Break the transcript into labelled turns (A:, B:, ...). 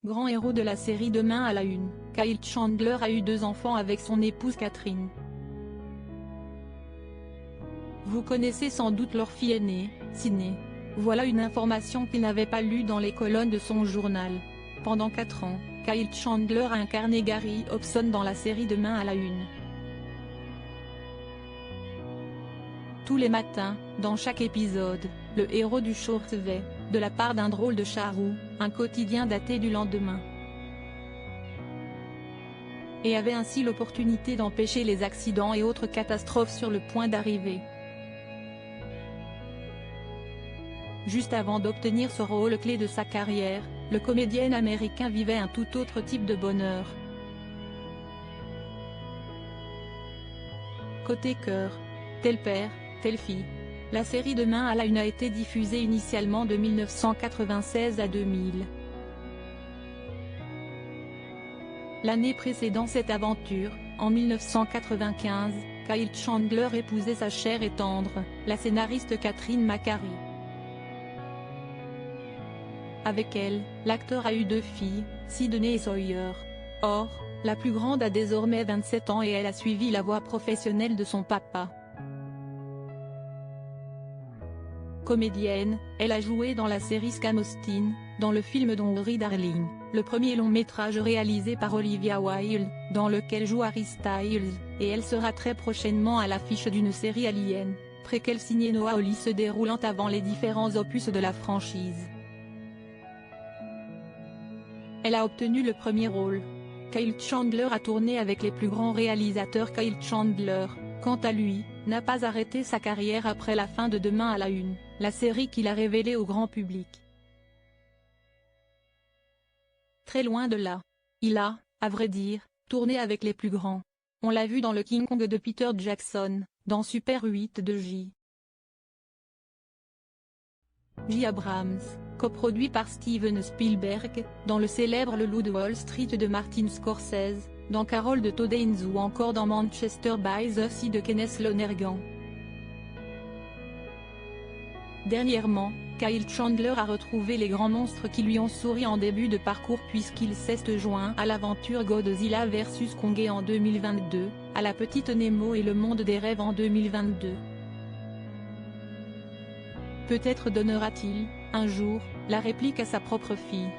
A: Grand héros de la série Demain à la une, Kyle Chandler a eu 2 enfants avec son épouse Catherine. Vous connaissez sans doute leur fille aînée, Sydney. Voilà une information qu'il n'avait pas lue dans les colonnes de son journal. Pendant 4 ans, Kyle Chandler a incarné Gary Hobson dans la série Demain à la une. Tous les matins, dans chaque épisode, le héros du show recevait, de la part d'un drôle de charroux, un quotidien daté du lendemain. Et avait ainsi l'opportunité d'empêcher les accidents et autres catastrophes sur le point d'arriver. Juste avant d'obtenir ce rôle clé de sa carrière, le comédien américain vivait un tout autre type de bonheur. Côté cœur, tel père, telle fille. La série Demain à la une a été diffusée initialement de 1996 à 2000. L'année précédant cette aventure, en 1995, Kyle Chandler épousait sa chère et tendre, la scénariste Catherine McCary. Avec elle, l'acteur a eu 2 filles, Sydney et Sawyer. Or, la plus grande a désormais 27 ans et elle a suivi la voie professionnelle de son papa. Comédienne, elle a joué dans la série Scam Austin, dans le film Don't Worry Darling, le premier long métrage réalisé par Olivia Wilde, dans lequel joue Harry Styles, et elle sera très prochainement à l'affiche d'une série Alien, préquelle signée Noah Hawley se déroulant avant les différents opus de la franchise. Elle a obtenu le premier rôle. Kyle Chandler a tourné avec les plus grands réalisateurs. Kyle Chandler, quant à lui, n'a pas arrêté sa carrière après la fin de Demain à la une, la série qu'il a révélée au grand public. Très loin de là. Il a, à vrai dire, tourné avec les plus grands. On l'a vu dans le King Kong de Peter Jackson, dans Super 8 de J. Abrams, coproduit par Steven Spielberg, dans le célèbre Le Loup de Wall Street de Martin Scorsese, dans Carol de Todd Haynes ou encore dans Manchester by the Sea de Kenneth Lonergan. Dernièrement, Kyle Chandler a retrouvé les grands monstres qui lui ont souri en début de parcours puisqu'il s'est joint à l'aventure Godzilla vs Kong en 2022, à La Petite Nemo et Le Monde des Rêves en 2022. Peut-être donnera-t-il, un jour, la réplique à sa propre fille.